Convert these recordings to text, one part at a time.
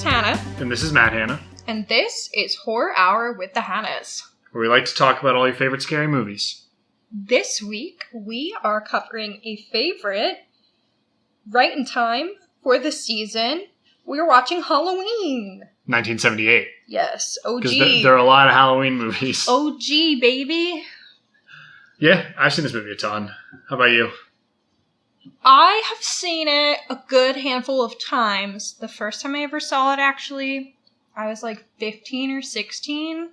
is Hannah. And this is Matt Hanna. And this is Horror Hour with the Hannas, where we like to talk about all your favorite scary movies. This week, we are covering a favorite right in time for the season. We're watching Halloween. 1978. Yes, OG. Because there are a lot of Halloween movies. OG, baby. Yeah, I've seen this movie a ton. How about you? I have seen it a good handful of times. The first time I ever saw it, actually, I was like 15 or 16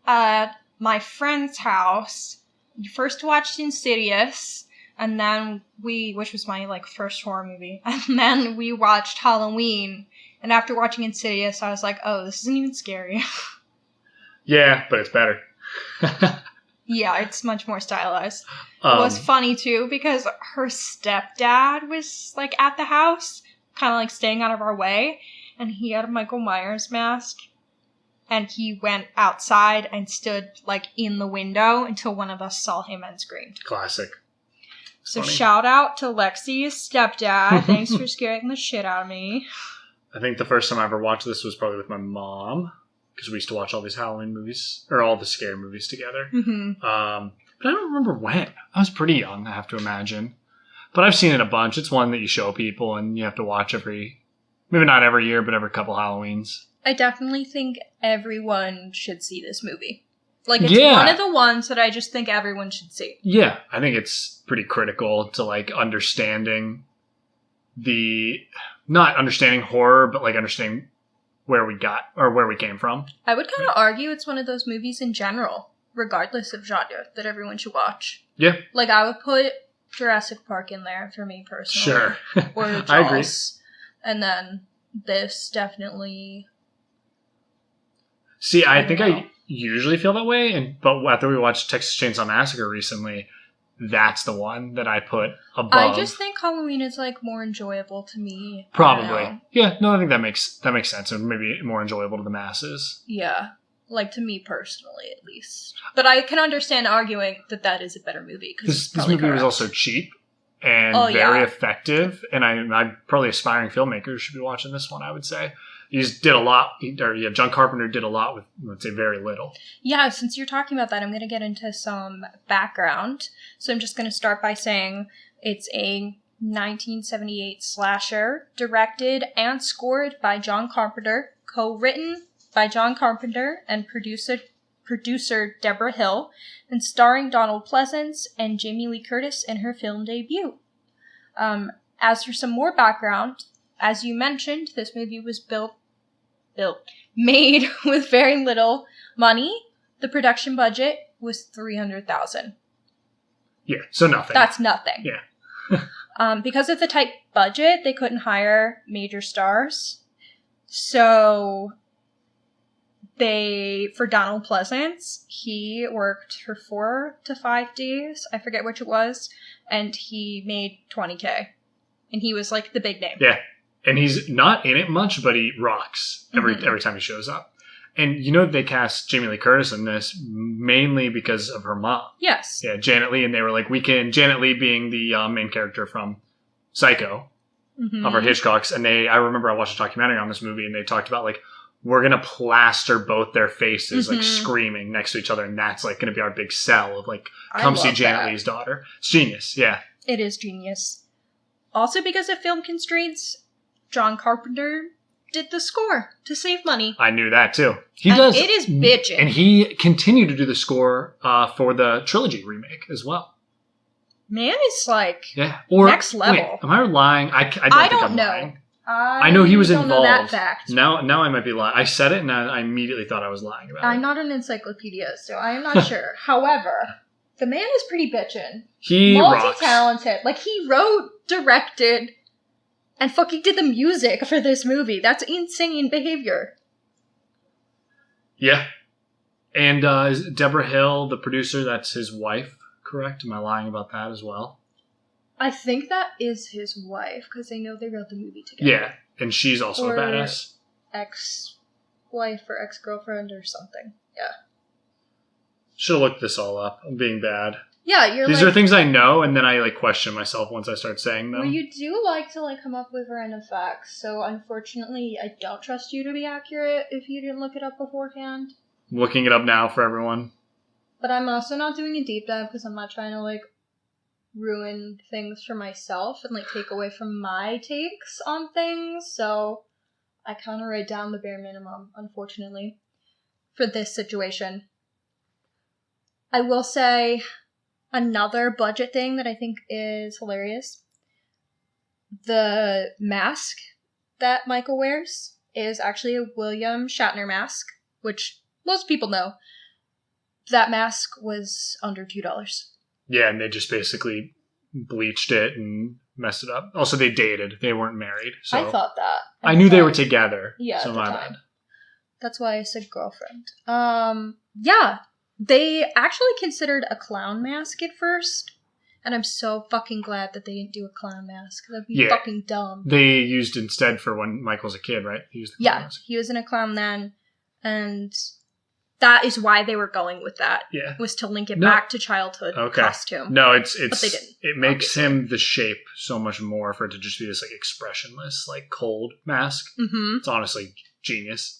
at my friend's house. We first watched Insidious, and then which was my first horror movie, and then we watched Halloween. And after watching Insidious, I was like, oh, this isn't even scary. Yeah, but it's better. Yeah, it's much more stylized. It was funny, too, because her stepdad was, at the house, kind of, staying out of our way, and he had a Michael Myers mask, and he went outside and stood, in the window until one of us saw him and screamed. Classic. So shout out to Lexi's stepdad. Thanks for scaring the shit out of me. I think the first time I ever watched this was probably with my mom, because we used to watch all these Halloween movies, or all the scary movies together. Mm-hmm. But I don't remember when. I was pretty young, I have to imagine. But I've seen it a bunch. It's one that you show people, and you have to watch maybe not every year, but every couple Halloweens. I definitely think everyone should see this movie. It's one of the ones that I just think everyone should see. Yeah, I think it's pretty critical to, understanding not understanding horror, but, understanding where we came from. I would kind of argue it's one of those movies in general, regardless of genre, that everyone should watch. Yeah. I would put Jurassic Park in there for me personally. Sure. Or Jaws. I agree. And then this definitely... See, I think I usually feel that way, but after we watched Texas Chainsaw Massacre recently, that's the one that I put above. I just think Halloween is more enjoyable to me. Probably. Yeah, no, I think that makes sense, and maybe more enjoyable to the masses. Yeah. To me personally, at least. But I can understand arguing that is a better movie. This movie was also cheap and very effective, and I probably aspiring filmmakers should be watching this one, I would say. Did a lot, John Carpenter did a lot with, let's say, very little. Yeah, since you're talking about that, I'm going to get into some background. So I'm just going to start by saying it's a 1978 slasher, directed and scored by John Carpenter, co-written by John Carpenter and producer Deborah Hill, and starring Donald Pleasence and Jamie Lee Curtis in her film debut. As for some more background, as you mentioned, this movie was made with very little money. The production budget was $300,000. Yeah, so nothing. That's nothing. Yeah. Because of the tight budget, they couldn't hire major stars. So for Donald Pleasence, he worked for 4 to 5 days. I forget which it was. And he made $20K. And he was the big name. Yeah. And he's not in it much, but he rocks every time he shows up. And they cast Jamie Lee Curtis in this mainly because of her mom. Yes. Yeah, Janet Leigh, and they were Janet Leigh being the main character from Psycho, of our Hitchcocks. And I remember I watched a documentary on this movie, and they talked about, we're going to plaster both their faces, screaming next to each other, and that's, going to be our big sell of, come see Janet Leigh's daughter. It's genius, yeah. It is genius. Also, because of film constraints, John Carpenter did the score to save money. I knew that too. It is bitchin'. And he continued to do the score for the trilogy remake as well. Man is next level. Wait, am I lying? I don't know. Lying. I know he was involved. Know that fact. Now I might be lying. I said it and I immediately thought I was lying about it. I'm not an encyclopedia, so I am not sure. However, the man is pretty bitchin'. He multi-talented. He wrote, directed, and fucking did the music for this movie. That's insane behavior. Yeah. And is Deborah Hill, the producer, that's his wife, correct? Am I lying about that as well? I think that is his wife, because I know they wrote the movie together. Yeah, and she's also a badass. Ex-wife or ex-girlfriend or something. Yeah. Should have looked this all up. I'm being bad. Yeah, these are things I know, and then I question myself once I start saying them. Well, you do like to come up with random facts, so unfortunately, I don't trust you to be accurate if you didn't look it up beforehand. I'm looking it up now for everyone. But I'm also not doing a deep dive because I'm not trying to ruin things for myself and take away from my takes on things. So I kind of write down the bare minimum, unfortunately, for this situation. I will say another budget thing that I think is hilarious. The mask that Michael wears is actually a William Shatner mask, which most people know. That mask was under $2. Yeah, and they just basically bleached it and messed it up. Also, they dated. They weren't married. So I thought that. I knew they were together. Yeah, so my bad. That's why I said girlfriend. Yeah. They actually considered a clown mask at first, and I'm so fucking glad that they didn't do a clown mask. That'd be fucking dumb. They used instead for when Michael's a kid, right? He used the clown mask. He was in a clown then, and that is why they were going with that. Yeah. Was to link it back to childhood costume. No, it's but they didn't. It makes him the shape so much more for it to just be this expressionless, cold mask. Mm-hmm. It's honestly genius.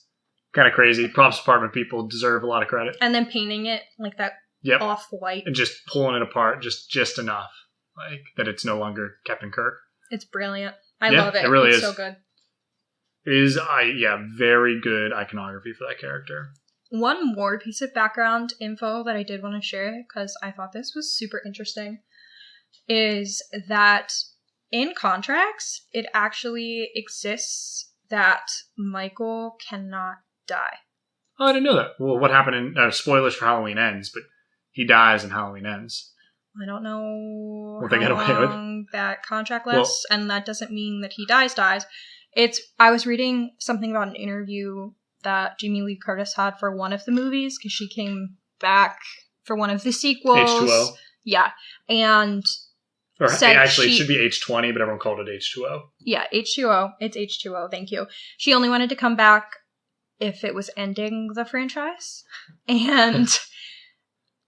Kind of crazy. Props department people deserve a lot of credit. And then painting it that off-white. And just pulling it apart just enough. That it's no longer Captain Kirk. It's brilliant. I love it. It really is. It's so good. It is, very good iconography for that character. One more piece of background info that I did want to share, because I thought this was super interesting, is that in contracts, it actually exists that Michael cannot die. Oh, I didn't know that. Well, what happened in spoilers for Halloween Ends, but he dies in Halloween Ends. I don't know what they get away with that contract lists, and that doesn't mean that he dies. I was reading something about an interview that Jamie Lee Curtis had for one of the movies, because she came back for one of the sequels. H2O. Yeah, and actually, it should be H20, but everyone called it H2O. Yeah, H2O. It's H2O, thank you. She only wanted to come back if it was ending the franchise. And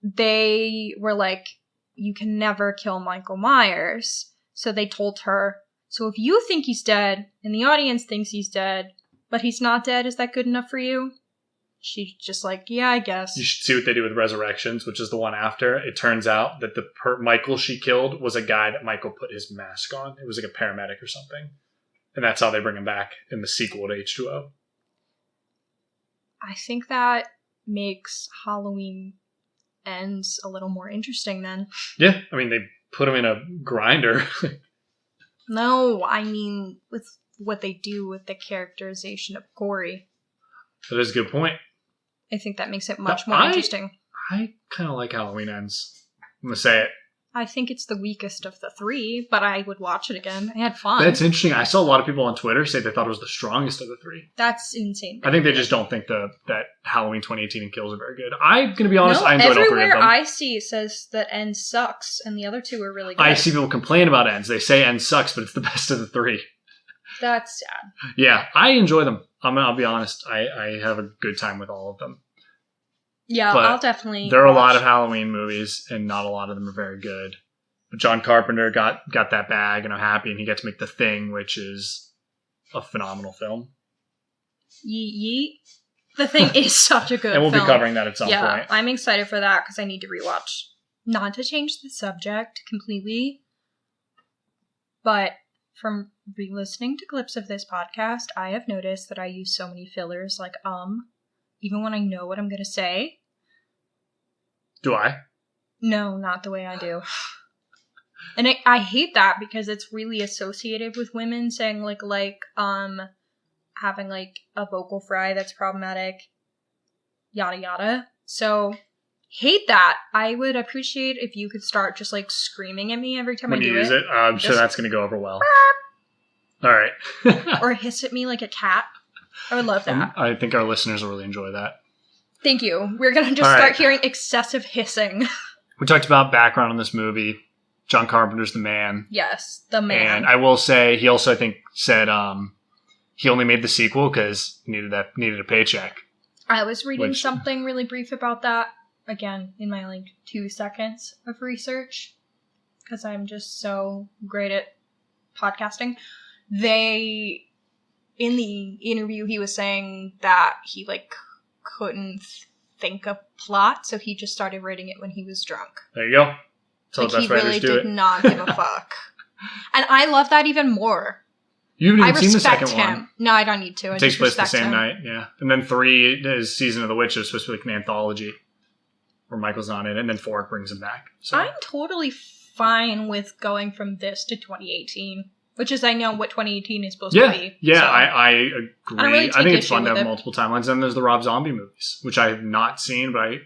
they were like, you can never kill Michael Myers. So they told her, so if you think he's dead, and the audience thinks he's dead, but he's not dead, is that good enough for you? She's just yeah, I guess. You should see what they do with Resurrections, which is the one after. It turns out that the Michael she killed was a guy that Michael put his mask on. It was a paramedic or something. And that's how they bring him back in the sequel to H2O. I think that makes Halloween Ends a little more interesting then. Yeah, they put him in a grinder. No, I mean with what they do with the characterization of Corey. That is a good point. I think that makes it much more interesting. I kind of like Halloween Ends. I'm going to say it. I think it's the weakest of the three, but I would watch it again. I had fun. That's interesting. I saw a lot of people on Twitter say they thought it was the strongest of the three. That's insane. I think they just don't think that Halloween 2018 and Kills are very good. I'm going to be honest, I enjoyed all three of them. Everywhere I see says that End sucks, and the other two are really good. I see people complain about Ends. They say End sucks, but it's the best of the three. That's sad. Yeah, I enjoy them. I'll be honest. I have a good time with all of them. Yeah, but I'll definitely. There are a lot of Halloween movies, and not a lot of them are very good. But John Carpenter got that bag, and I'm happy, and he got to make The Thing, which is a phenomenal film. Yeet. The Thing is such a good film. And we'll be covering that at some point. Yeah, I'm excited for that because I need to rewatch. Not to change the subject completely, but from re-listening to clips of this podcast, I have noticed that I use so many fillers even when I know what I'm going to say. Do I? No, not the way I do. And I hate that because it's really associated with women saying having a vocal fry that's problematic, yada yada. So hate that. I would appreciate if you could start just screaming at me every time I do it. When you use it, I'm sure that's going to go over well. All right. Or hiss at me like a cat. I would love that. I think our listeners will really enjoy that. Thank you. We're going to just start hearing excessive hissing. We talked about background in this movie. John Carpenter's the man. Yes, the man. And I will say, he also, I think, said he only made the sequel because he needed a paycheck. I was reading something really brief about that. again, in my like 2 seconds of research, because I'm just so great at podcasting, in the interview, he was saying that he like couldn't think of plot, so he just started writing it when he was drunk. There you go. So like he really did not give a fuck. And I love that even more. You haven't even seen the second him. one. No, I don't need to. It takes place the same night, yeah. And then 3 is Season of the Witch. It's supposed to be like an anthology where Michael's on it, and then 4 brings him back. So. I'm totally fine with going from this to 2018, which is, I know, what 2018 is supposed to be. Yeah, so. I agree. Really I think it's fun to have multiple timelines. And there's the Rob Zombie movies, which I have not seen, but I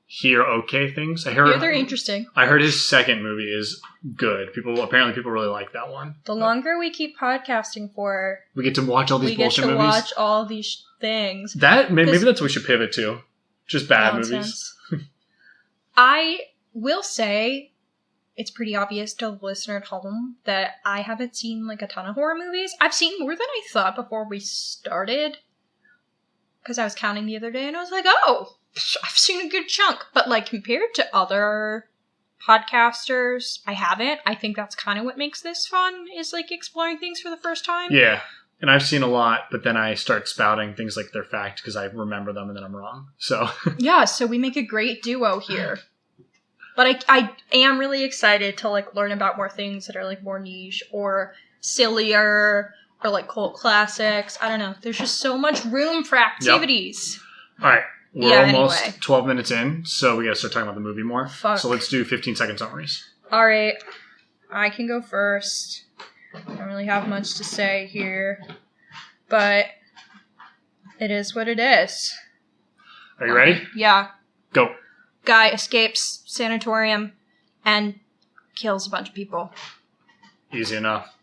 hear okay things. They're interesting. I heard his second movie is good. Apparently people really like that one. The longer we keep podcasting for, we get to watch all these bullshit movies. We get to watch all these things. Maybe that's what we should pivot to. Just bad movies. I will say it's pretty obvious to the listener at home that I haven't seen like a ton of horror movies. I've seen more than I thought before we started, because I was counting the other day and I was like, oh, I've seen a good chunk. But like compared to other podcasters, I haven't. I think that's kind of what makes this fun, is like exploring things for the first time. Yeah. And I've seen a lot, but then I start spouting things like they're fact because I remember them and then I'm wrong. So yeah, so we make a great duo here. But I am really excited to like learn about more things that are like more niche or sillier or like cult classics. I don't know. There's just so much room for activities. Yep. All right. We're almost 12 minutes in, so we got to start talking about the movie more. Fuck. So let's do 15-second summaries. All right. I can go first. I don't really have much to say here, but it is what it is. Are you ready? Yeah. Go. Guy escapes sanatorium and kills a bunch of people. Easy enough.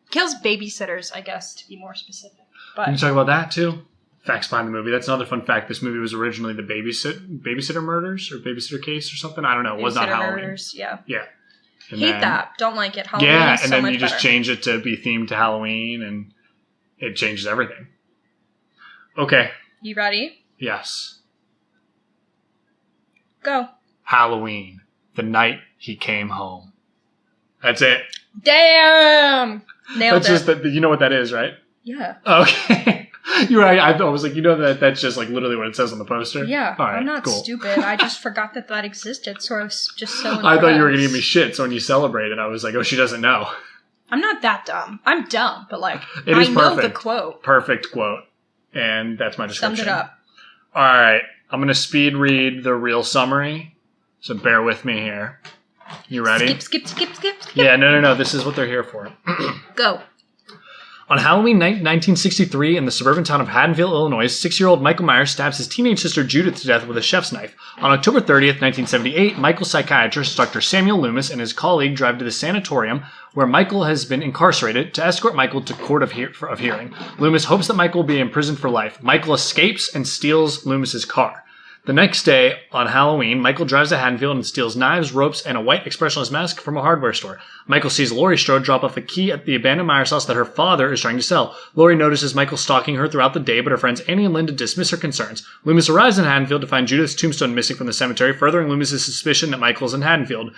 Kills babysitters, I guess, to be more specific. But Can you talk about that, too? Facts behind the movie. That's another fun fact. This movie was originally the babysitter murders or babysitter case or something. I don't know. It was not Halloween. Murders, yeah. Yeah. And Hate that. Don't like it. Halloween is and so then much you just better. change it to be themed to Halloween, and it changes everything. Okay. You ready? Yes. Go. Halloween. The night he came home. That's it. Damn! Nailed That's it. just you know what that is, right? Yeah. Okay. You're right. I was like, that's just like literally what it says on the poster? Yeah. All right, I'm not cool. stupid. I just forgot that existed, so I was just so impressed. I thought you were going to give me shit, so when you celebrated, I was like, oh, she doesn't know. I'm not that dumb. I'm dumb, but like, It is I know perfect. the quote. Perfect quote. And that's my description. Summed it up. All right. I'm going to speed read the real summary, so bear with me here. You ready? Skip. Yeah, no. This is what they're here for. Go. On Halloween night 1963 in the suburban town of Haddonfield, Illinois, 6-year-old Michael Myers stabs his teenage sister Judith to death with a chef's knife. On October 30th, 1978, Michael's psychiatrist, Dr. Samuel Loomis, and his colleague drive to the sanatorium where Michael has been incarcerated to escort Michael to court of hearing. Loomis hopes that Michael will be imprisoned for life. Michael escapes and steals Loomis's car. The next day, on Halloween, Michael drives to Haddonfield and steals knives, ropes, and a white expressionless mask from a hardware store. Michael sees Laurie Strode drop off a key at the abandoned Myers house that her father is trying to sell. Laurie notices Michael stalking her throughout the day, but her friends Annie and Linda dismiss her concerns. Loomis arrives in Haddonfield to find Judith's tombstone missing from the cemetery, furthering Loomis' suspicion that Michael is in Haddonfield.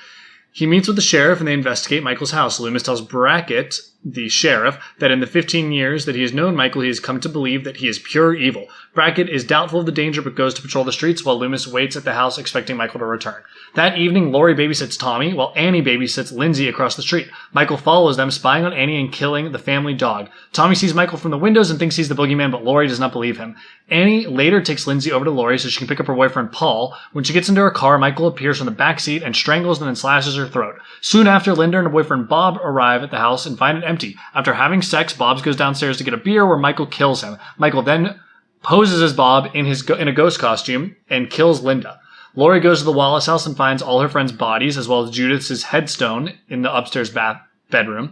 He meets with the sheriff and they investigate Michael's house. Loomis tells Brackett, the sheriff, that in the 15 years that he has known Michael, he has come to believe that he is pure evil. Brackett is doubtful of the danger but goes to patrol the streets while Loomis waits at the house expecting Michael to return. That evening, Laurie babysits Tommy while Annie babysits Lindsay across the street. Michael follows them, spying on Annie and killing the family dog. Tommy sees Michael from the windows and thinks he's the boogeyman, but Laurie does not believe him. Annie later takes Lindsay over to Laurie so she can pick up her boyfriend Paul. When she gets into her car, Michael appears from the back seat and strangles and then slashes her throat. Soon after, Linda and her boyfriend Bob arrive at the house and find it empty. After having sex, Bob goes downstairs to get a beer where Michael kills him. Michael then poses as Bob in a ghost costume and kills Linda. Laurie goes to the Wallace house and finds all her friends' bodies as well as Judith's headstone in the upstairs bedroom.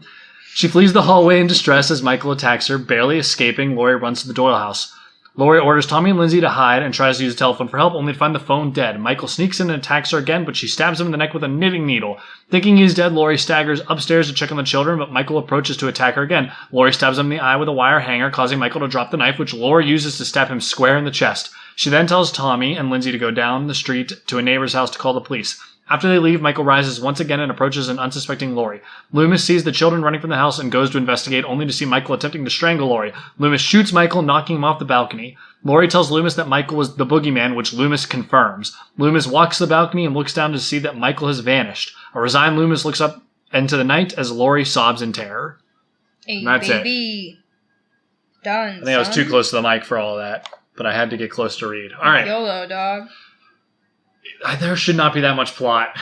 She flees the hallway in distress as Michael attacks her. Barely escaping, Laurie runs to the Doyle house. Laurie orders Tommy and Lindsay to hide and tries to use a telephone for help, only to find the phone dead. Michael sneaks in and attacks her again, but she stabs him in the neck with a knitting needle. Thinking he's dead, Laurie staggers upstairs to check on the children, but Michael approaches to attack her again. Laurie stabs him in the eye with a wire hanger, causing Michael to drop the knife, which Laurie uses to stab him square in the chest. She then tells Tommy and Lindsay to go down the street to a neighbor's house to call the police. After they leave, Michael rises once again and approaches an unsuspecting Laurie. Loomis sees the children running from the house and goes to investigate, only to see Michael attempting to strangle Laurie. Loomis shoots Michael, knocking him off the balcony. Laurie tells Loomis that Michael was the boogeyman, which Loomis confirms. Loomis walks to the balcony and looks down to see that Michael has vanished. A resigned Loomis looks up into the night as Laurie sobs in terror. Hey, and that's baby. It. Done. I think I was too close to the mic for all of that, but I had to get close to read. All right. YOLO, dog. There should not be that much plot.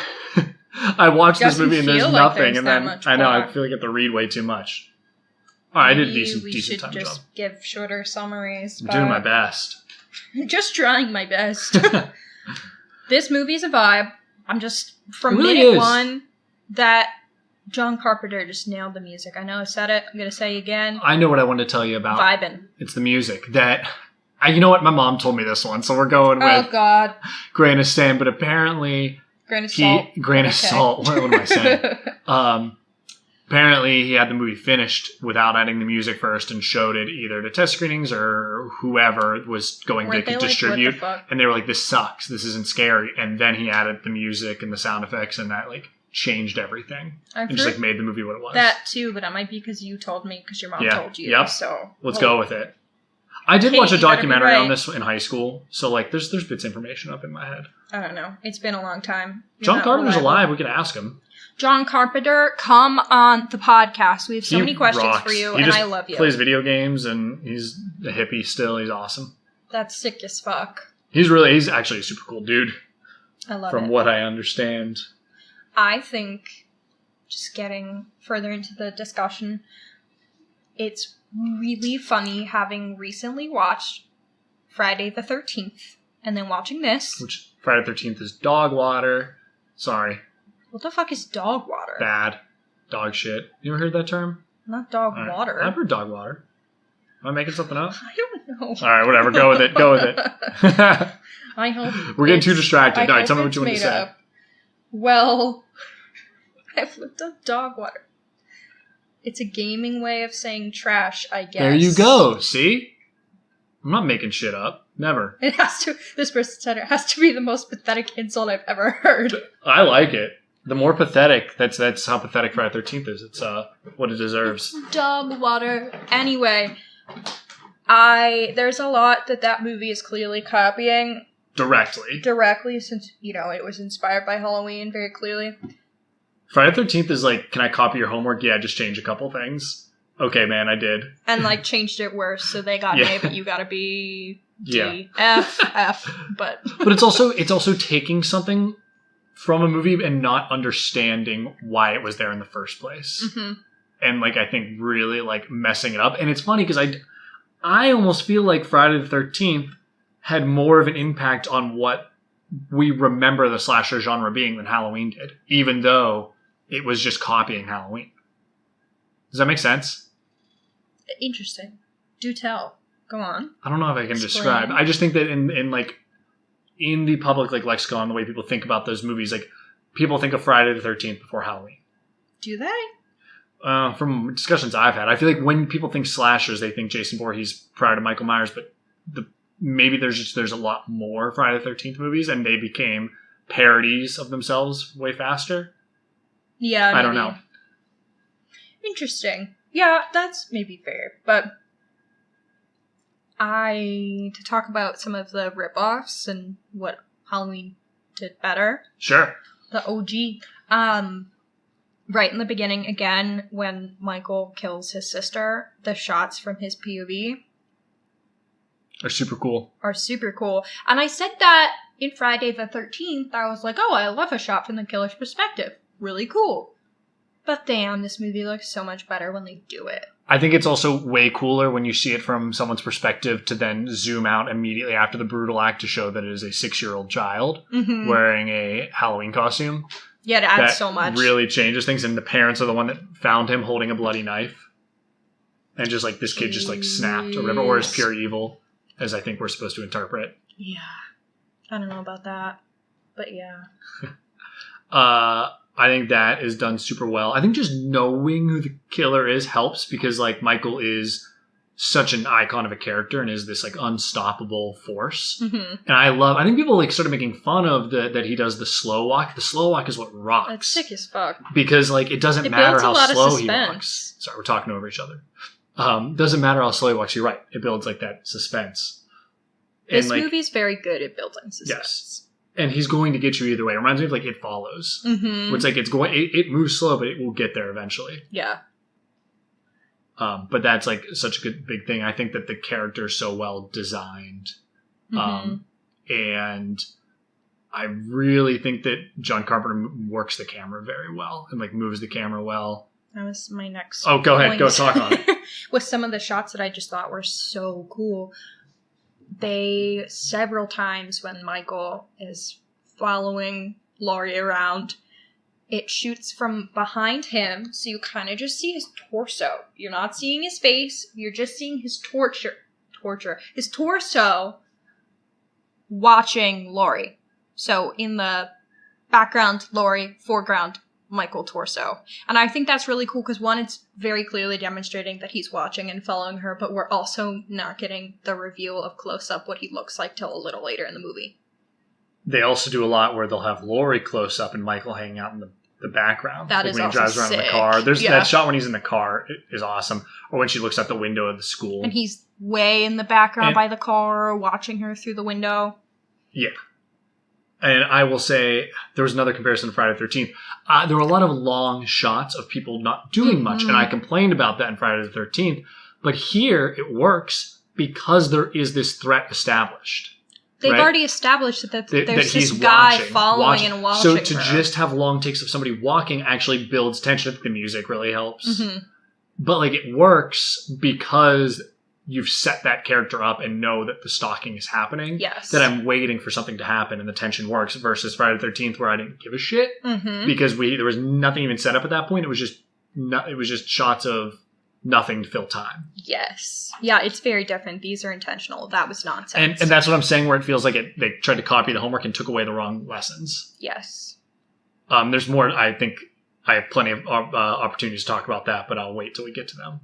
I watched this movie and there's nothing, and then I know I feel like I have to read way too much. All right, I did a decent time job. We should just give shorter summaries. I'm doing my best. Just trying my best. This movie's a vibe. I'm just from really minute is. one that John Carpenter just nailed the music. I know I said it. I'm gonna say it again. I know what I wanted to tell you about. Vibin'. It's the music that. You know what? My mom told me this one, so we're going with. Oh God. Grain of sand, but apparently. Grain of salt. Grain of salt. What am I saying? Apparently, he had the movie finished without adding the music first and showed it either to test screenings or whoever was going to distribute. And they were like, this sucks. This isn't scary. And then he added the music and the sound effects, and that changed everything. And just made the movie what it was. That too, but that might be because you told me, because your mom told you. Yep. So let's go with it. I did watch a documentary on this in high school, so there's bits of information up in my head. I don't know. It's been a long time. John Carpenter's alive. We can ask him. John Carpenter, come on the podcast. We have so many questions for you, and I love you. He plays video games, and he's a hippie still. He's awesome. That's sick as fuck. He's actually a super cool dude. I love it. From what I understand. I think, just getting further into the discussion, it's really funny having recently watched Friday the 13th and then watching this. Which Friday the 13th is dog water. Sorry. What the fuck is dog water? Bad. Dog shit. You ever heard that term? Not dog water. I've heard dog water. Am I making something up? I don't know. Alright, whatever. Go with it. Go with it. I hope. We're getting too distracted. Alright, tell me what you want to say. Well, I've looked up dog water. It's a gaming way of saying trash, I guess. There you go. See? I'm not making shit up. Never. It has to. This person said it has to be the most pathetic insult I've ever heard. I like it. The more pathetic, that's how pathetic Friday the 13th is. It's what it deserves. It's dog water. Anyway, there's a lot that movie is clearly copying. Directly, since, it was inspired by Halloween very clearly. Friday the 13th is can I copy your homework? Yeah, just change a couple things. Okay, man, I did. And changed it worse, so they got A, but you gotta be D. F. But it's also taking something from a movie and not understanding why it was there in the first place. Mm-hmm. And I think really messing it up. And it's funny because I almost feel like Friday the 13th had more of an impact on what we remember the slasher genre being than Halloween did, even though it was just copying Halloween. Does that make sense? Interesting. Do tell. Go on. I don't know if I can describe. I just think that in the public lexicon, the way people think about those movies, people think of Friday the 13th before Halloween. Do they? From discussions I've had, I feel like when people think slashers, they think Jason Voorhees prior to Michael Myers, but maybe there's a lot more Friday the 13th movies, and they became parodies of themselves way faster. Yeah, maybe. I don't know. Interesting. Yeah, that's maybe fair, but to talk about some of the ripoffs and what Halloween did better. Sure. The OG. Right in the beginning, again, when Michael kills his sister, the shots from his POV are super cool. And I said that in Friday the 13th, I was like, oh, I love a shot from the killer's perspective. Really cool. But damn, this movie looks so much better when they do it. I think it's also way cooler when you see it from someone's perspective to then zoom out immediately after the brutal act to show that it is a 6-year-old child wearing a Halloween costume. Yeah, it adds so much. Really changes things, and the parents are the one that found him holding a bloody knife. And just this kid just snapped or whatever, or is pure evil, as I think we're supposed to interpret. Yeah. I don't know about that, but yeah. I think that is done super well. I think just knowing who the killer is helps because Michael is such an icon of a character and is this like unstoppable force. Mm-hmm. And I think people like started making fun of that he does the slow walk. The slow walk is what rocks. That's sick as fuck. Because like it doesn't matter how slow he walks. Sorry, we're talking over each other. Doesn't matter how slow he walks. You're right. It builds like that suspense. This movie's very good at building suspense. Yes. And he's going to get you either way. It reminds me of like It Follows. Mm-hmm. Where it's like it moves slow, but it will get there eventually. Yeah. But that's like such a good big thing. I think that the character is so well designed. Mm-hmm. And I really think that John Carpenter works the camera very well and like moves the camera well. That was my next Oh, go ahead. Go talk on it. With some of the shots that I just thought were so cool. They, several times when Michael is following Laurie around, it shoots from behind him, so you kind of just see his torso. You're not seeing his face, you're just seeing his his torso watching Laurie. So in the background, Laurie, foreground, Michael torso. And I think that's really cool because one, it's very clearly demonstrating that he's watching and following her, but we're also not getting the reveal of close up what he looks like till a little later in the movie. They also do a lot where they'll have Laurie close up and Michael hanging out in the background. That like is when also he drives around sick. in the car. There's that shot when he's in the car is awesome. Or when she looks out the window of the school. And he's way in the background by the car, watching her through the window. Yeah. And I will say, there was another comparison to Friday the 13th. There were a lot of long shots of people not doing much, and I complained about that in Friday the 13th. But here, it works because there is this threat established. They've already established that there's this guy following and watching So to just have long takes of somebody walking actually builds tension. I think the music really helps. Mm-hmm. But like it works because you've set that character up and know that the stalking is happening. Yes. That I'm waiting for something to happen and the tension works versus Friday the 13th where I didn't give a shit because there was nothing even set up at that point. It was just shots of nothing to fill time. Yes. Yeah, it's very different. These are intentional. That was nonsense. And that's what I'm saying where it feels like they tried to copy the homework and took away the wrong lessons. Yes. There's more. I think I have plenty of opportunities to talk about that, but I'll wait till we get to them.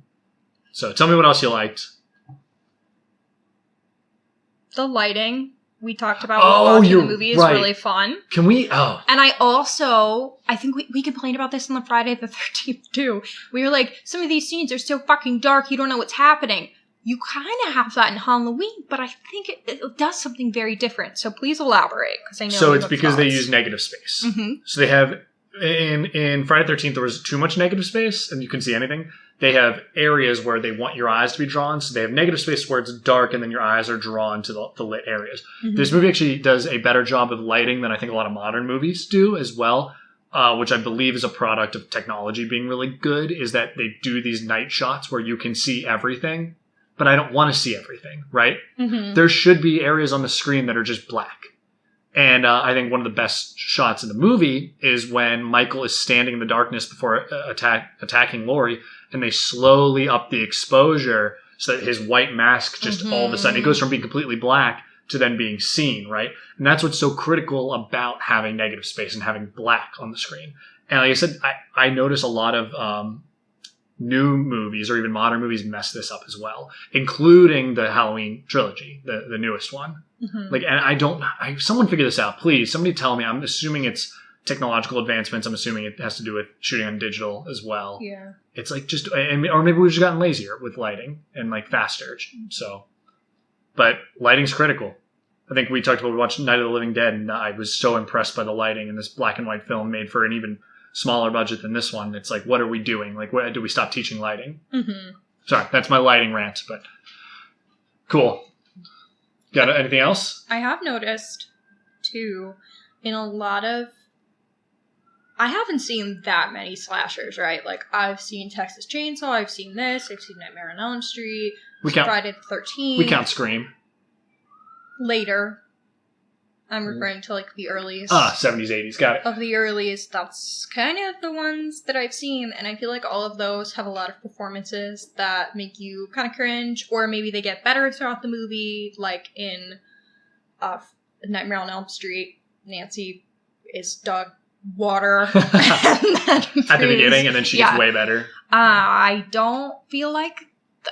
So tell me what else you liked. The lighting we talked about while watching the movie is really fun. Can we? And I think we complained about this on the Friday the 13th too. We were like, some of these scenes are so fucking dark, you don't know what's happening. You kind of have that in Halloween, but I think it does something very different. So please elaborate, because I know. So it's because they use negative space. Mm-hmm. So they have in Friday the 13th there was too much negative space, and you couldn't see anything. They have areas where they want your eyes to be drawn. So they have negative space where it's dark and then your eyes are drawn to the lit areas. Mm-hmm. This movie actually does a better job of lighting than I think a lot of modern movies do as well, which I believe is a product of technology being really good, is that they do these night shots where you can see everything, but I don't want to see everything, right? Mm-hmm. There should be areas on the screen that are just black. And I think one of the best shots in the movie is when Michael is standing in the darkness before attacking Laurie, and they slowly up the exposure so that his white mask just all of a sudden, it goes from being completely black to then being seen, right? And that's what's so critical about having negative space and having black on the screen. And like I said, I notice a lot of new movies or even modern movies mess this up as well, including the Halloween trilogy, the newest one. Mm-hmm. Like, and someone figure this out, please. Somebody tell me. I'm assuming it's technological advancements. I'm assuming it has to do with shooting on digital as well. Yeah. It's like or maybe we've just gotten lazier with lighting and like faster. So, but lighting's critical. I think we watched Night of the Living Dead, and I was so impressed by the lighting in this black and white film made for an even smaller budget than this one. It's like, what are we doing? Like, do we stop teaching lighting? Mm-hmm. Sorry, that's my lighting rant, but cool. Got anything else? I have noticed, too, in a lot of... I haven't seen that many slashers, right? Like, I've seen Texas Chainsaw, I've seen this, I've seen Nightmare on Elm Street, Friday the 13th. We count Scream. Later. I'm referring to, like, the earliest. 70s, 80s, got it. Of the earliest, that's kind of the ones that I've seen, and I feel like all of those have a lot of performances that make you kind of cringe, or maybe they get better throughout the movie, like in Nightmare on Elm Street, Nancy is dog water. At the beginning, and then she gets way better. I don't feel like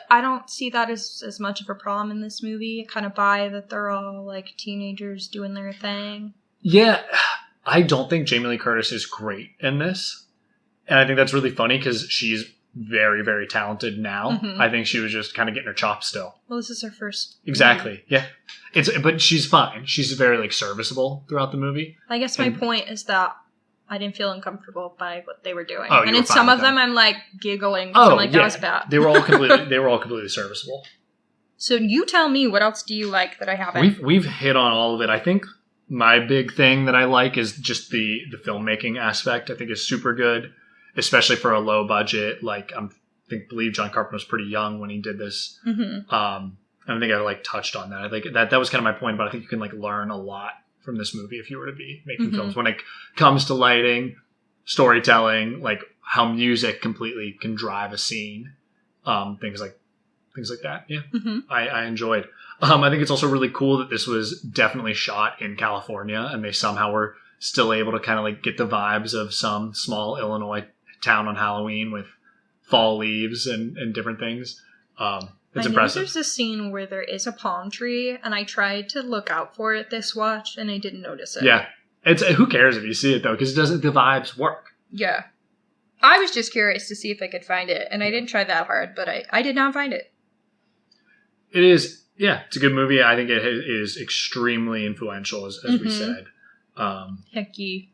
I don't see that as much of a problem in this movie. I kind of buy that they're all like teenagers doing their thing. Yeah, I don't think Jamie Lee Curtis is great in this. And I think that's really funny because she's very, very talented now. Mm-hmm. I think she was just kind of getting her chops still. Well, this is her first Exactly, movie. Yeah. But she's fine. She's very, like, serviceable throughout the movie. I guess my point is that I didn't feel uncomfortable by what they were doing. And in some of them, I'm, like, giggling. So I'm like, that was bad. They were all completely serviceable. So you tell me, what else do you like that I haven't? We've hit on all of it. I think my big thing that I like is just the filmmaking aspect. I think is super good, especially for a low budget. Like I believe John Carpenter was pretty young when he did this. Mm-hmm. I think I like touched on that. I think that was kind of my point, but I think you can like learn a lot from this movie if you were to be making films when it comes to lighting, storytelling, like how music completely can drive a scene, things like that. Yeah, I enjoyed. I think it's also really cool that this was definitely shot in California, and they somehow were still able to kind of like get the vibes of some small Illinois town on Halloween with fall leaves and different things. It's impressive. There's a scene where there is a palm tree, and I tried to look out for it this watch, and I didn't notice it. Yeah, who cares if you see it though, because the vibes work. Yeah, I was just curious to see if I could find it, and I didn't try that hard, but I did not find it. It is. Yeah, it's a good movie. I think it is extremely influential, as we said. Hecky.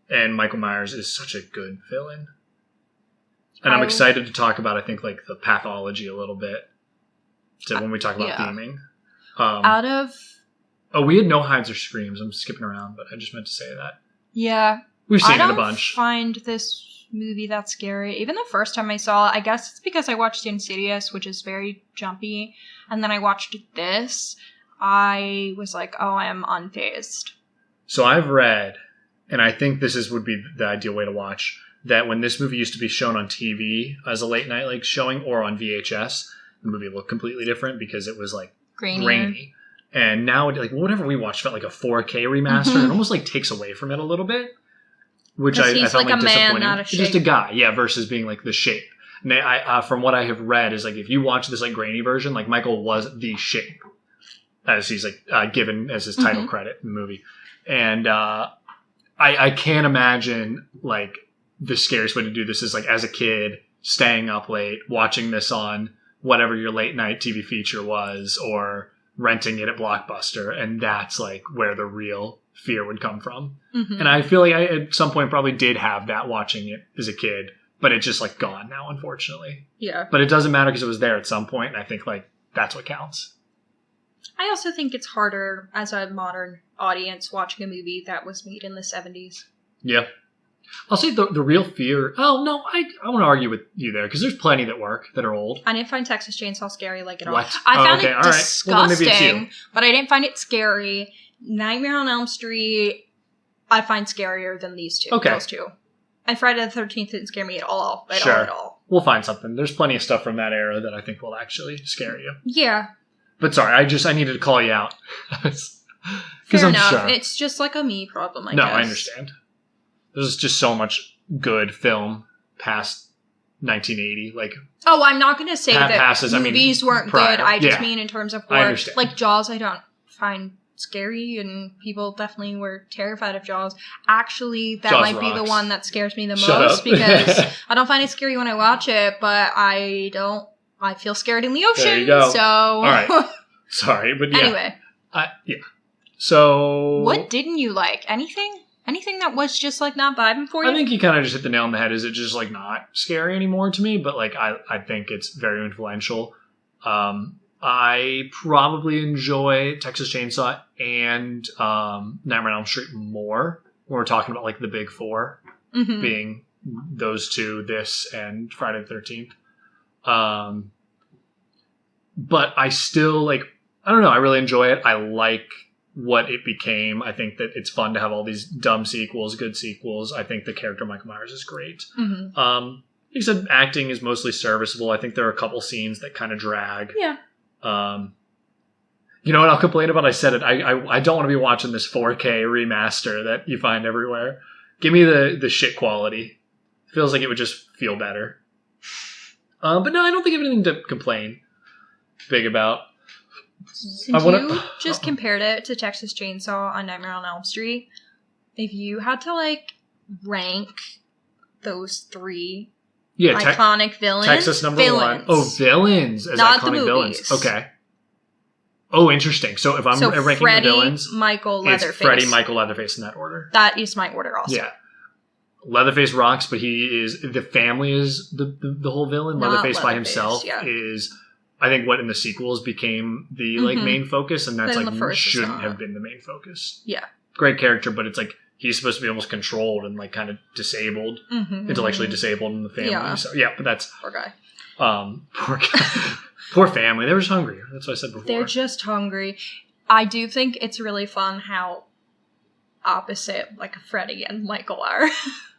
And Michael Myers is such a good villain. And I'm excited to talk about, I think, like the pathology a little bit when we talk about theming. We had no hides or screams. I'm skipping around, but I just meant to say that. Yeah. We've seen it a bunch. I don't find this movie that scary. Even the first time I saw it, I guess it's because I watched Insidious, which is very jumpy, and then I watched this. I was like, oh, I am unfazed. So I've read, and I think this would be the ideal way to watch, that when this movie used to be shown on TV as a late night like showing or on VHS, the movie looked completely different because it was like grainy. And now like whatever we watched felt like a 4K remaster. It almost like takes away from it a little bit. Which I felt like disappointing. Man, just a guy, versus being like the shape. And I from what I have read is like if you watch this like grainy version, like Michael was the shape, as he's like given as his title credit in the movie. And I can't imagine like the scariest way to do this is like as a kid staying up late watching this on whatever your late night TV feature was, or renting it at Blockbuster, and that's like where the real fear would come from. And I feel like I at some point probably did have that watching it as a kid, but it's just like gone now, unfortunately. Yeah. But it doesn't matter because it was there at some point, and I think like that's what counts. I also think it's harder as a modern audience watching a movie that was made in the 70s. Yeah. I'll say the real fear... Oh, no, I want to argue with you there, because there's plenty that work that are old. I didn't find Texas Chainsaw scary like at all. What? I found it disgusting, well, but I didn't find it scary. Nightmare on Elm Street, I find scarier than those two. And Friday the 13th didn't scare me at all. At all. We'll find something. There's plenty of stuff from that era that I think will actually scare you. Yeah. But sorry, I needed to call you out. Fair enough. Sure. It's just like a me problem, I guess. No, I understand. There's just so much good film past 1980. I'm not going to say that movies weren't good. I just mean in terms of horror. I understand. Like Jaws, I don't find scary, and people definitely were terrified of Jaws. Actually, that might be the one that scares me the most because I don't find it scary when I watch it, but I feel scared in the ocean. There you go. So, all right. Sorry, but yeah. Anyway. So, what didn't you like? Anything that was just like not vibing for you? I think you kind of just hit the nail on the head. Is it just like not scary anymore to me? But like I think it's very influential. I probably enjoy Texas Chainsaw and Nightmare on Elm Street more when we're talking about like the big four being those two, this and Friday the 13th. But I still I don't know. I really enjoy it. I like what it became. I think that it's fun to have all these dumb sequels, good sequels. I think the character Michael Myers is great. Like you said, acting is mostly serviceable. I think there are a couple scenes that kind of drag. Yeah. You know what I'll complain about? I said it. I don't want to be watching this 4K remaster that you find everywhere. Give me the shit quality. Feels like it would just feel better. But no, I don't think I have anything to complain. big about. Since you just compared it to Texas Chainsaw on Nightmare on Elm Street, if you had to, like, rank those three iconic villains... Texas number one. Oh, villains as not iconic villains. Okay. Oh, interesting. So if I'm ranking Freddy, the villains... Michael, Leatherface. It's Freddy, Michael, Leatherface in that order. That is my order also. Yeah. Leatherface rocks, but he is... The family is the whole villain. Leatherface by himself is... I think what in the sequels became the like main focus, and that's like shouldn't have been the main focus. Yeah. Great character, but it's like he's supposed to be almost controlled and like kind of disabled, intellectually disabled in the family. Yeah. So yeah, but that's poor guy. Poor guy. Poor family. They were just hungry. That's what I said before. They're just hungry. I do think it's really fun how opposite like Freddy and Michael are,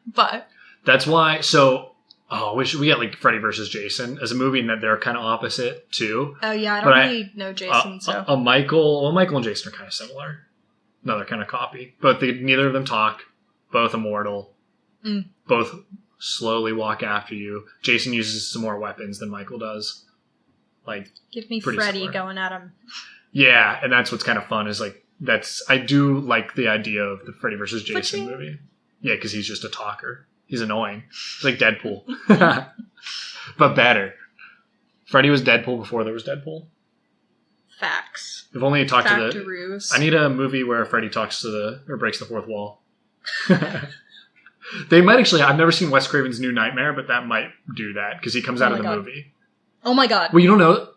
but that's why. So. Oh, we get like Freddy versus Jason as a movie, and that they're kind of opposite too. Oh yeah, I don't really know Jason. So Michael and Jason are kind of similar. Another kind of copy, but neither of them talk. Both immortal. Both slowly walk after you. Jason uses some more weapons than Michael does. Like, give me Freddy similar. Going at him. Yeah, and that's what's kind of fun is like I do like the idea of the Freddy versus Jason movie. Yeah, because he's just a talker. He's annoying. He's like Deadpool. But better. Freddy was Deadpool before there was Deadpool. Facts. If only he talked to the... Factaroos. I need a movie where Freddy talks to or breaks the fourth wall. They might actually... I've never seen Wes Craven's New Nightmare, but that might do that, because he comes out of the movie. Oh my god. Well, you don't know...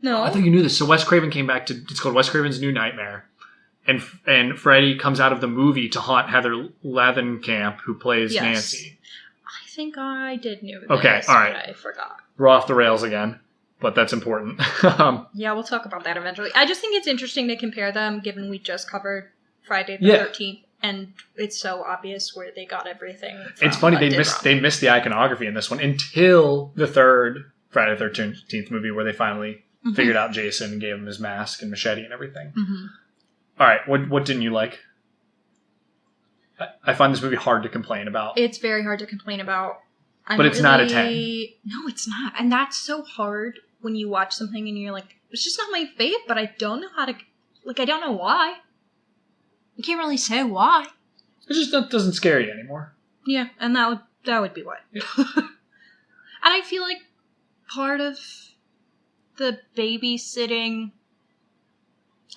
No. I thought you knew this. So Wes Craven came back to... It's called Wes Craven's New Nightmare. And Freddy comes out of the movie to haunt Heather Langenkamp, who plays Nancy. I think I did know this. Okay, all right. But I forgot. We're off the rails again, but that's important. Yeah, we'll talk about that eventually. I just think it's interesting to compare them, given we just covered Friday the 13th, and it's so obvious where they got everything from. It's funny, they missed the iconography in this one until the third Friday the 13th movie, where they finally figured out Jason and gave him his mask and machete and everything. All right, what didn't you like? I find this movie hard to complain about. It's very hard to complain about. But it's not a 10. No, it's not. And that's so hard when you watch something and you're like, it's just not my fave, but I don't know how to... Like, I don't know why. You can't really say why. It just doesn't scare you anymore. Yeah, and that would be why. Yeah. And I feel like part of the babysitting...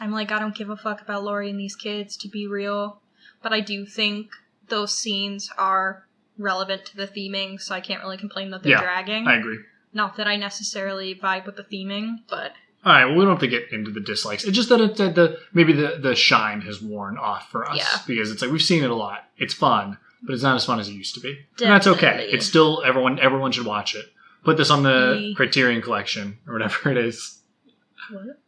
I'm like, I don't give a fuck about Laurie and these kids, to be real. But I do think those scenes are relevant to the theming, so I can't really complain that they're dragging. I agree. Not that I necessarily vibe with the theming, but... Alright, well, we don't have to get into the dislikes. It's just that maybe the shine has worn off for us. Yeah. Because it's like, we've seen it a lot. It's fun, but it's not as fun as it used to be. Definitely. And that's okay. It's still, everyone should watch it. Put this on the Criterion Collection, or whatever it is. What?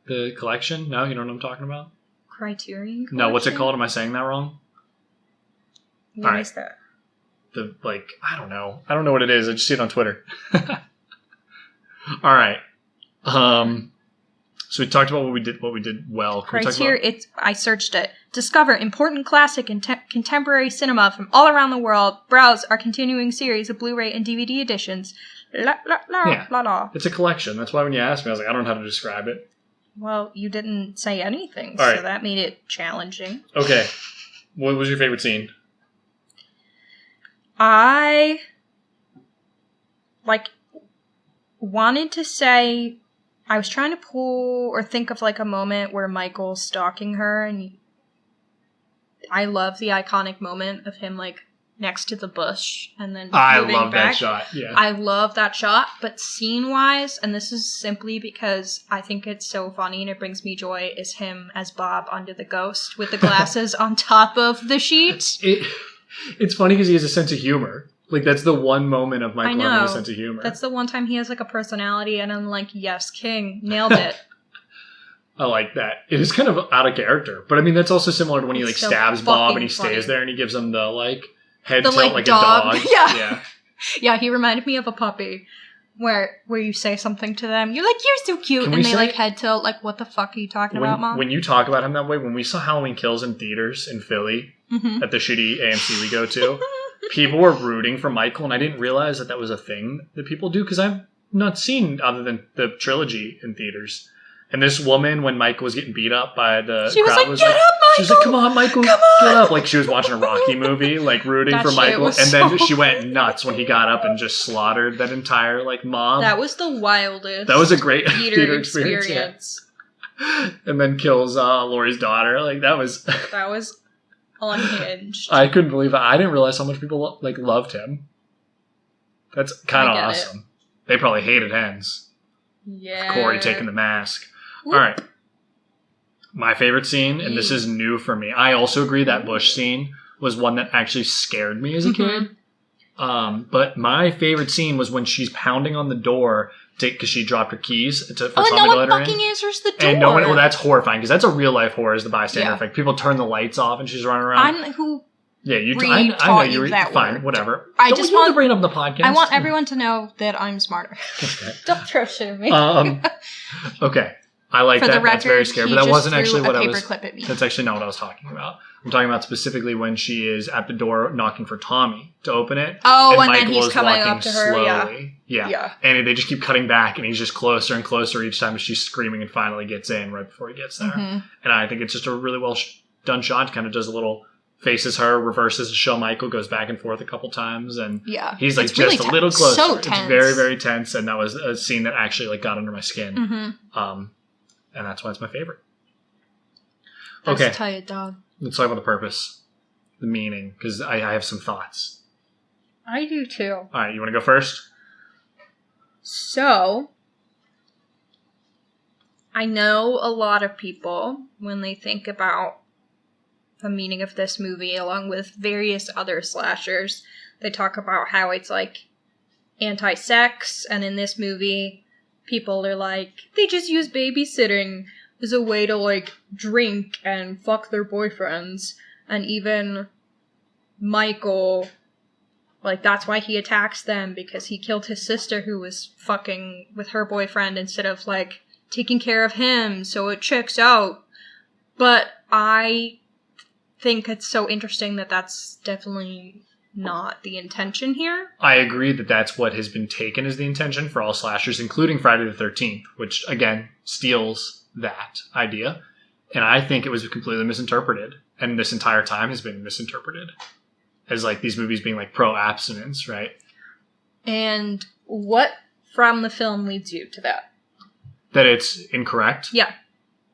The collection? No, you know what I'm talking about? Criterion Collection? No, what's it called? Am I saying that wrong? What is that? I don't know. I don't know what it is. I just see it on Twitter. All right. So we talked about what we did well. Criterion. I searched it. Discover important classic and contemporary cinema from all around the world. Browse our continuing series of Blu-ray and DVD editions. La. It's a collection. That's why when you asked me, I was like, I don't know how to describe it. Well, you didn't say anything, so that made it challenging. Okay. What was your favorite scene? I, wanted to say... I was trying to pull or think of, a moment where Michael's stalking her, and I love the iconic moment of him, next to the bush, and then moving back. That shot, yeah. I love that shot, but scene-wise, and this is simply because I think it's so funny and it brings me joy, is him as Bob under the ghost with the glasses on top of the sheet. It's funny because he has a sense of humor. That's the one moment of Michael having a sense of humor. That's the one time he has, a personality, and I'm like, yes, king, nailed it. I like that. It is kind of out of character, but I mean, that's also similar to when he, stabs Bob and he stays there and he gives him the, head tilt like dog. A dog. Yeah. Yeah, he reminded me of a puppy where you say something to them, you're like, you're so cute, and they head tilt, what the fuck are you talking about, Mom? When you talk about him that way, when we saw Halloween Kills in theaters in Philly at the shitty AMC we go to, people were rooting for Michael, and I didn't realize that was a thing that people do, because I've not seen other than the trilogy in theaters. And this woman, when Michael was getting beat up by the she crowd, was like, "Get up, Michael!" She was like, "Come on, Michael, get up!" Like she was watching a Rocky movie, like rooting for Michael. And then she went nuts when he got up and just slaughtered that entire like mob. That was the wildest. That was a great theater experience. Yeah. And then kills Laurie's daughter. Like that was unhinged. I couldn't believe it. I didn't realize how much people like loved him. That's kind of awesome. They probably hated Hens. Yeah. Corey taking the mask. All right. My favorite scene, and this is new for me. I also agree that Bush scene was one that actually scared me as a kid. But my favorite scene was when she's pounding on the door because she dropped her keys for someone to let her in. No one fucking answers the door. And no one. Well, that's horrifying because that's a real life horror. Is the bystander effect? People turn the lights off and she's running around. Yeah, I know you that fine, word. Whatever. I just want to bring it up in the podcast. I want everyone to know that I'm smarter. Okay. Don't throw shit at me. Okay. I like that. That's very scary. But that wasn't actually what I was... clip at me. That's actually not what I was talking about. I'm talking about specifically when she is at the door knocking for Tommy to open it. Oh, and Michael then he's coming up to her. Slowly. Yeah. And they just keep cutting back and he's just closer and closer each time as she's screaming and finally gets in right before he gets there. And I think it's just a really well done shot. Kind of does a little... faces her, reverses to show Michael, goes back and forth a couple times, and he's like just really a little closer. So it's very, very tense, and that was a scene that actually like got under my skin. And that's why it's my favorite. Okay, that's tight, dog. Let's talk about the purpose, the meaning, because I have some thoughts. I do too. All right, you want to go first? So, I know a lot of people when they think about the meaning of this movie, along with various other slashers, they talk about how it's like anti-sex, and in this movie, people are like, they just use babysitting as a way to like drink and fuck their boyfriends, and even Michael, like that's why he attacks them, because he killed his sister who was fucking with her boyfriend instead of like taking care of him, so it checks out. But I think it's so interesting that that's definitely not the intention here. I agree that that's what has been taken as the intention for all slashers, including Friday the 13th, which, again, steals that idea. And I think it was completely misinterpreted. And this entire time has been misinterpreted as, like, these movies being, like, pro-abstinence, right? And what from the film leads you to that? That it's incorrect? Yeah.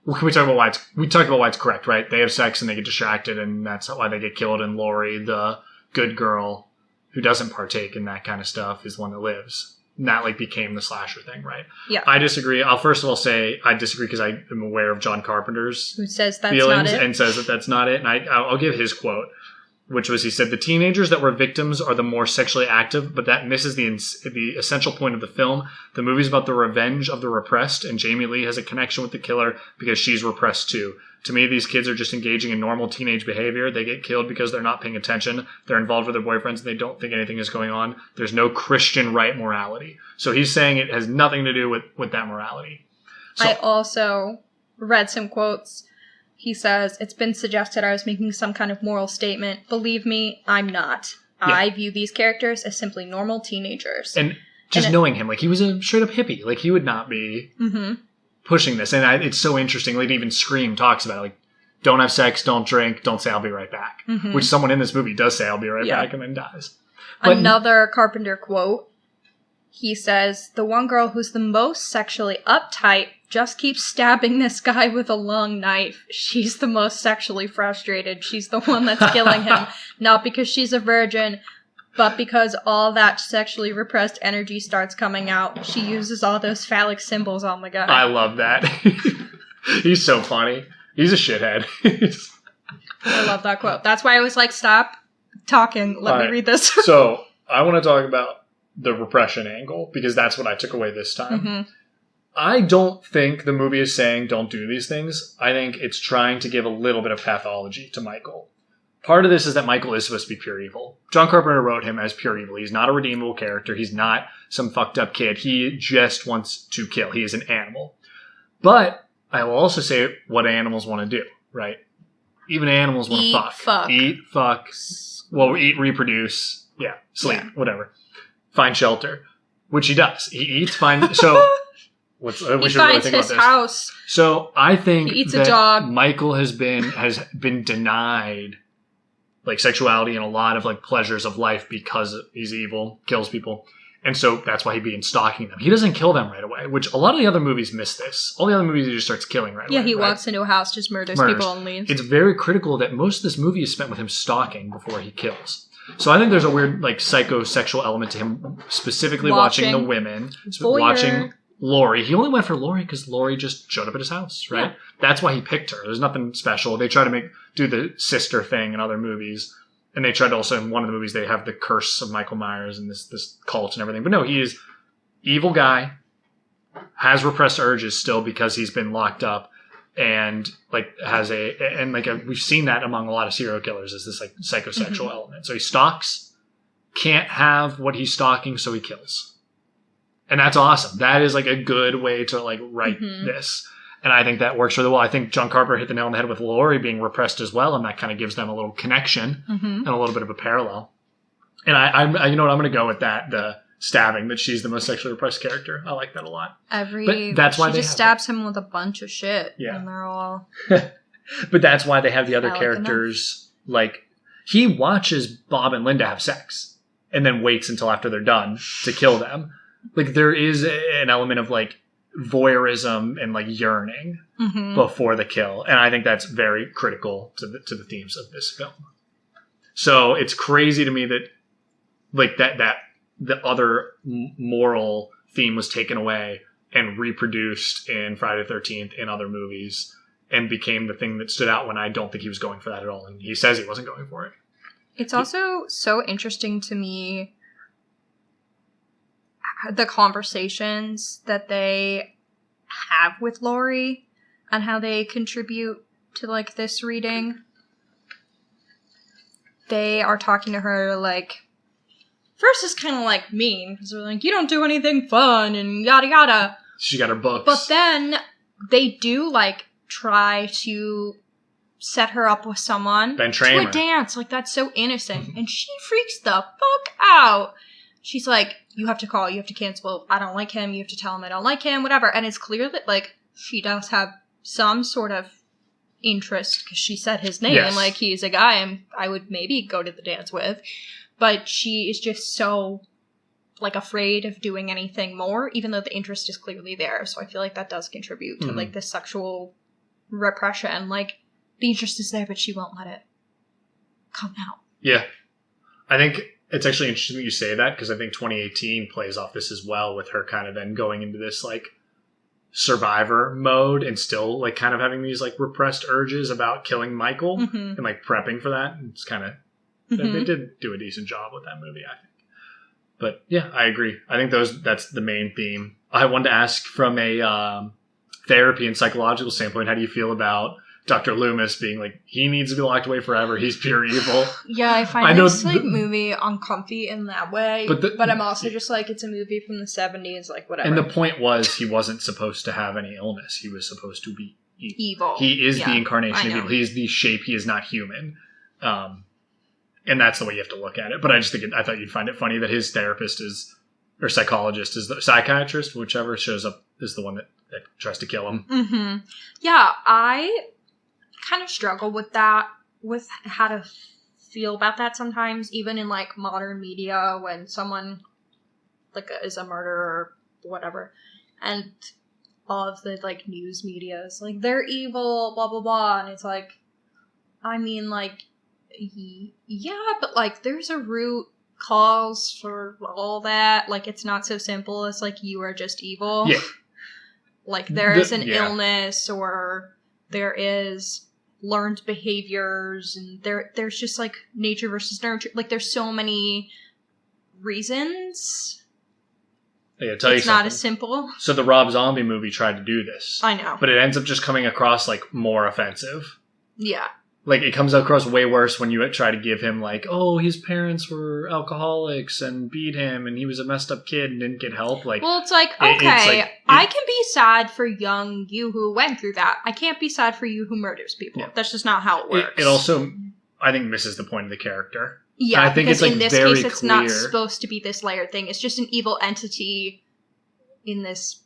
Well, can we talk about why it's correct, right? They have sex and they get distracted, and that's why they get killed. And Laurie, the good girl who doesn't partake in that kind of stuff, is the one that lives. And that like became the slasher thing, right? Yeah. I disagree. I'll first of all say I disagree because I am aware of John Carpenter's who says that's feelings not it. And says that that's not it. And I'll give his quote, which was, he said, "The teenagers that were victims are the more sexually active, but that misses the essential point of the film. The movie's about the revenge of the repressed, and Jamie Lee has a connection with the killer because she's repressed too. To me, these kids are just engaging in normal teenage behavior. They get killed because they're not paying attention. They're involved with their boyfriends, and they don't think anything is going on. There's no Christian right morality." So he's saying it has nothing to do with that morality. So, I also read some quotes. He says, "It's been suggested I was making some kind of moral statement. Believe me, I'm not. Yeah. I view these characters as simply normal teenagers." And just knowing him, like he was a straight up hippie. Like he would not be pushing this. And it's so interesting. Like even Scream talks about it. Like, don't have sex, don't drink, don't say I'll be right back. Which someone in this movie does say I'll be right back and then dies. But another Carpenter quote. He says, "The one girl who's the most sexually uptight just keeps stabbing this guy with a long knife. She's the most sexually frustrated. She's the one that's killing him. Not because she's a virgin, but because all that sexually repressed energy starts coming out. She uses all those phallic symbols on the guy." I love that. He's so funny. He's a shithead. I love that quote. That's why I was like, stop talking. Let me read this. So I want to talk about the repression angle, because that's what I took away this time. I don't think the movie is saying don't do these things. I think it's trying to give a little bit of pathology to Michael. Part of this is that Michael is supposed to be pure evil. John Carpenter wrote him as pure evil. He's not a redeemable character. He's not some fucked up kid. He just wants to kill. He is an animal. But I will also say what animals want to do, right? Even animals want to fuck. Eat, fuck. Well, eat, reproduce. Yeah, sleep, whatever. Find shelter. which he does. He eats fine. So we He should really finds think his about this. house. So I think He eats a that dog. Michael has been denied like sexuality and a lot of like pleasures of life because he's evil, kills people. And so that's why he'd be stalking them. He doesn't kill them right away, which a lot of the other movies miss this. All the other movies he just starts killing right away. Yeah, he right? walks into a house, just murders people and leaves. It's very critical that most of this movie is spent with him stalking before he kills. So I think there's a weird like psychosexual element to him specifically watching the women, watching Laurie. He only went for Laurie because Laurie just showed up at his house, right? Yeah. That's why he picked her. There's nothing special. They try to do the sister thing in other movies. And they tried to also, in one of the movies, they have the curse of Michael Myers and this cult and everything. But no, he is evil guy, has repressed urges still because he's been locked up, and like we've seen that among a lot of serial killers is this like psychosexual element. So he stalks, can't have what he's stalking, so he kills. And that's awesome. That is like a good way to like write this. And I think that works really well. I think John Carpenter hit the nail on the head with Laurie being repressed as well, and that kind of gives them a little connection and a little bit of a parallel. And I you know what, I'm going to go with that, the stabbing, that she's the most sexually repressed character. I like that a lot. But that's why she just stabs him with a bunch of shit. Yeah. And they're all... But that's why they have the other characters. Like, he watches Bob and Linda have sex and then waits until after they're done to kill them. Like, there is an element of, like, voyeurism and like yearning before the kill, and I think that's very critical to the themes of this film. So it's crazy to me that like that the other moral theme was taken away and reproduced in Friday the 13th in other movies and became the thing that stood out when I don't think he was going for that at all, and he says he wasn't going for it. It's also so interesting to me the conversations that they have with Laurie and how they contribute to like this reading. They are talking to her like, first it's kind of like mean because they're like, you don't do anything fun and yada yada. She got her books. But then they do like try to set her up with someone to a dance. Like, that's so innocent. And she freaks the fuck out. She's like, you have to call, you have to cancel, I don't like him, you have to tell him I don't like him, whatever. And it's clear that, like, she does have some sort of interest, because she said his name, yes. Like, he's a guy I would maybe go to the dance with. But she is just so, like, afraid of doing anything more, even though the interest is clearly there. So I feel like that does contribute to, like, the sexual repression. Like, the interest is there, but she won't let it come out. Yeah. I think it's actually interesting that you say that, because I think 2018 plays off this as well, with her kind of then going into this, like, survivor mode and still, like, kind of having these, like, repressed urges about killing Michael and, like, prepping for that. It's kind of... They did do a decent job with that movie, I think. But, yeah, I agree. I think that's the main theme. I wanted to ask, from a therapy and psychological standpoint, how do you feel about Dr. Loomis being like, he needs to be locked away forever, he's pure evil? Yeah, I find this movie uncomfy in that way, but I'm also just like, it's a movie from the 70s, like, whatever. And the point was, he wasn't supposed to have any illness. He was supposed to be evil. He is the incarnation of evil. He is the shape. He is not human. And that's the way you have to look at it. But I just think I thought you'd find it funny that his therapist or psychologist is the psychiatrist, whichever shows up, is the one that tries to kill him. Mm-hmm. Yeah, I kind of struggle with that, with how to feel about that sometimes, even in, like, modern media, when someone, like, is a murderer or whatever, and all of the, like, news media is like, they're evil, blah, blah, blah, and it's like, I mean, like, yeah, but, like, there's a root cause for all that. Like, it's not so simple as, like, you are just evil. Yeah. Like, there is an illness, or there is learned behaviors, and there's just, like, nature versus nurture. Like, there's so many reasons. Yeah, tell it's not as simple. So the Rob Zombie movie tried to do this. I know. But it ends up just coming across, like, more offensive. Yeah. Like, it comes across way worse when you try to give him, like, oh, his parents were alcoholics and beat him, and he was a messed up kid and didn't get help. Like, well, it's like, okay, I can be sad for young you who went through that. I can't be sad for you who murders people. Yeah. That's just not how it works. It also, I think, misses the point of the character. Yeah, and I think because it's like in this very case, it's clear. not supposed to be this layered thing. It's just an evil entity in this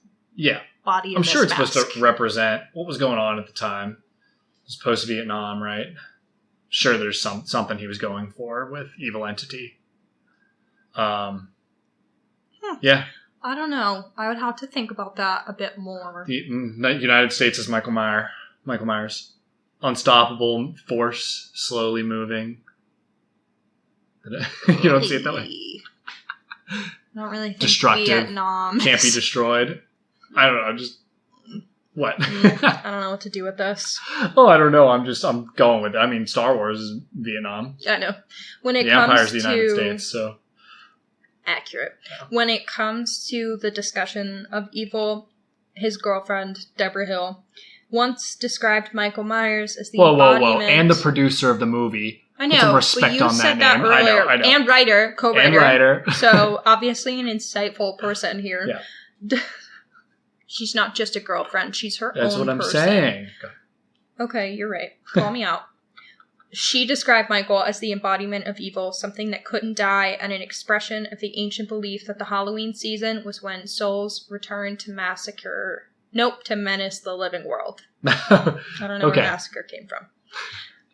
body. I'm sure it's supposed to represent what was going on at the time. It's supposed to be Vietnam, right? Sure, there's something he was going for with evil entity. Yeah. I don't know. I would have to think about that a bit more. The United States is Michael Myers. Unstoppable force, slowly moving. You don't see it that way? I don't really think Destructive. Vietnam Can't be destroyed. I don't know. Just... What? I don't know what to do with this. Oh, I don't know. I'm going with it. I mean, Star Wars is Vietnam. I know. When it the comes Empire's the to... United States, so... Accurate. Yeah. When it comes to the discussion of evil, his girlfriend, Deborah Hill, once described Michael Myers as the embodiment... Whoa. And the producer of the movie. I know. Put some respect you on said that name. earlier. I know. And writer, co-writer. And writer. So, obviously an insightful person here. Yeah. She's not just a girlfriend. She's her That's own what I'm person. saying. Okay, you're right. Call me out. She described Michael as the embodiment of evil, something that couldn't die, and an expression of the ancient belief that the Halloween season was when souls returned to to menace the living world. I don't know where massacre came from.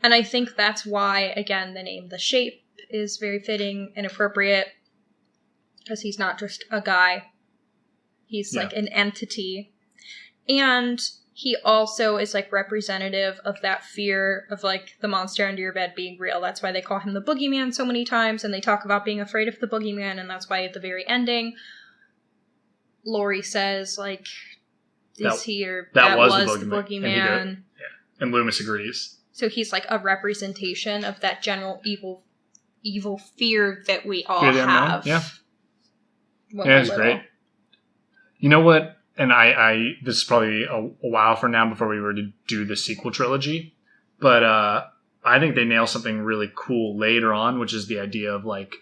And I think that's why, again, the name The Shape is very fitting and appropriate, because he's not just a guy. He's like an entity. And he also is like representative of that fear of like the monster under your bed being real. That's why they call him the boogeyman so many times, and they talk about being afraid of the boogeyman, and that's why at the very ending, Laurie says like, that was the boogeyman. And Loomis agrees. So he's like a representation of that general evil fear that we all have. Yeah. It's great. You know what? And this is probably a while from now before we were to do the sequel trilogy, but I think they nail something really cool later on, which is the idea of like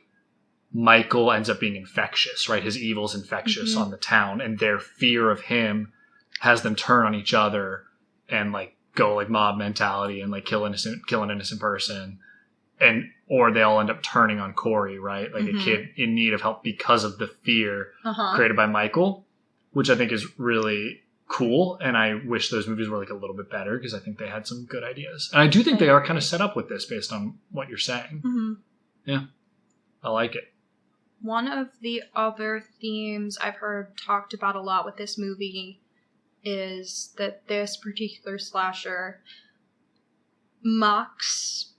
Michael ends up being infectious, right? His evil's infectious on the town, and their fear of him has them turn on each other and like go like mob mentality and like kill an innocent person, or they all end up turning on Corey, right? Like a kid in need of help because of the fear created by Michael. Which I think is really cool, and I wish those movies were like a little bit better because I think they had some good ideas. And I do think they are kind of set up with this based on what you're saying. Mm-hmm. Yeah, I like it. One of the other themes I've heard talked about a lot with this movie is that this particular slasher mocks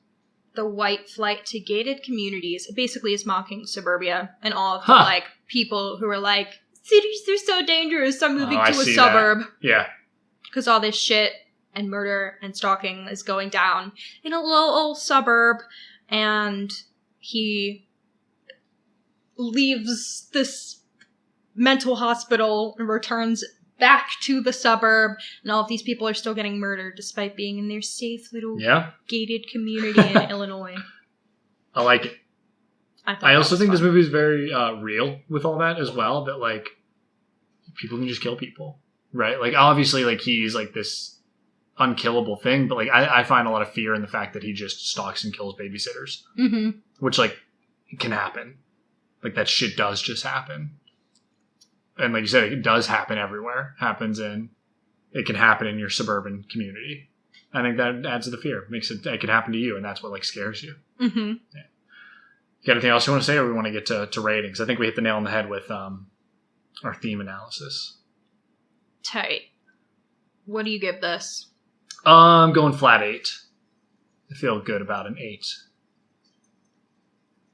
the white flight to gated communities. It basically is mocking suburbia and all of the like people who are like, cities are so dangerous, I'm moving to a suburb. That. Yeah. Because all this shit and murder and stalking is going down in a little old suburb, and he leaves this mental hospital and returns back to the suburb, and all of these people are still getting murdered despite being in their safe little gated community in Illinois. I like it. I also think this movie is very real with all that as well, that like people can just kill people, right? Like obviously like he's like this unkillable thing, but like I find a lot of fear in the fact that he just stalks and kills babysitters, which like can happen. Like that shit does just happen. And like you said, it does happen everywhere. It can happen in your suburban community. I think that adds to the fear. Makes it could happen to you, and that's what like scares you. Yeah. You got anything else you want to say, or we want to get to ratings? I think we hit the nail on the head with our theme analysis. Tight. What do you give this? I'm going flat 8. I feel good about an 8.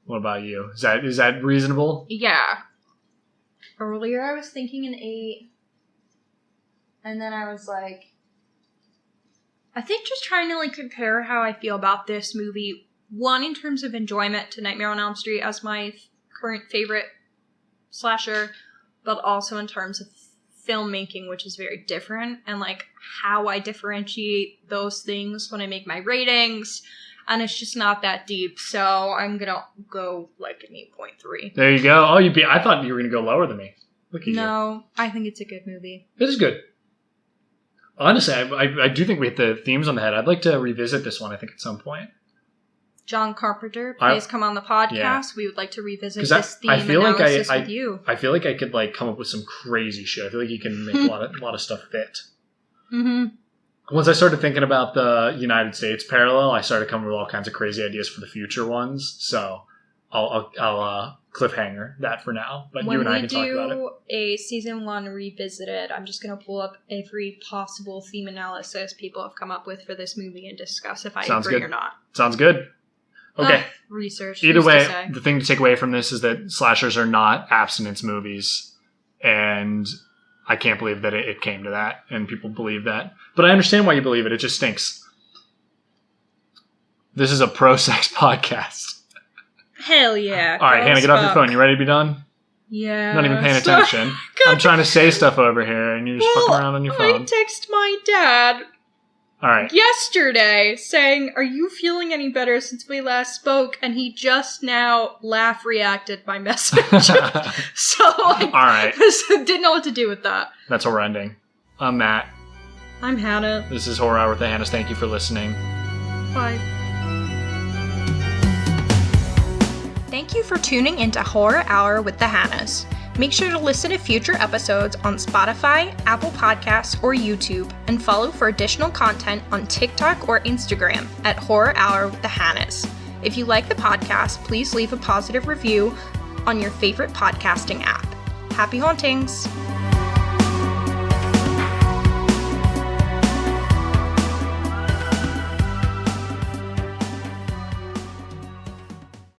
What about you? Is that reasonable? Yeah. Earlier I was thinking an 8. And then I was like, I think just trying to like compare how I feel about this movie. One, in terms of enjoyment to Nightmare on Elm Street as my current favorite slasher, but also in terms of filmmaking, which is very different, and like how I differentiate those things when I make my ratings, and it's just not that deep, so I'm gonna go like an 8.3. There you go. Oh, I thought you were gonna go lower than me. Look at you. No, I think it's a good movie. It is good. Honestly, I do think we hit the themes on the head. I'd like to revisit this one, I think, at some point. John Carpenter, please come on the podcast. Yeah. We would like to revisit this theme analysis with you. I feel like I could like come up with some crazy shit. I feel like you can make a lot of stuff fit. Mm-hmm. Once I started thinking about the United States parallel, I started coming with all kinds of crazy ideas for the future ones. So I'll cliffhanger that for now. But you and I can talk about it. When we do a season 1 revisited, I'm just going to pull up every possible theme analysis people have come up with for this movie and discuss if I agree or not. Sounds good. Okay. Research. Either way, the thing to take away from this is that slashers are not abstinence movies. And I can't believe that it came to that and people believe that. But I understand why you believe it. It just stinks. This is a pro-sex podcast. Hell yeah. All right, Hannah, get off your phone. You ready to be done? Yeah. Not even paying attention. I'm trying to say stuff over here and you're just fucking around on your phone. I text my dad yesterday saying, "Are you feeling any better since we last spoke?" And he just now laugh reacted my message. So I didn't know what to do with that. That's where we're ending. I'm Matt. I'm Hannah. This is Horror Hour with the Hannas. Thank you for listening. Bye. Thank you for tuning into Horror Hour with the Hannas. Make sure to listen to future episodes on Spotify, Apple Podcasts, or YouTube, and follow for additional content on TikTok or Instagram at Horror Hour with the Hannas. If you like the podcast, please leave a positive review on your favorite podcasting app. Happy hauntings!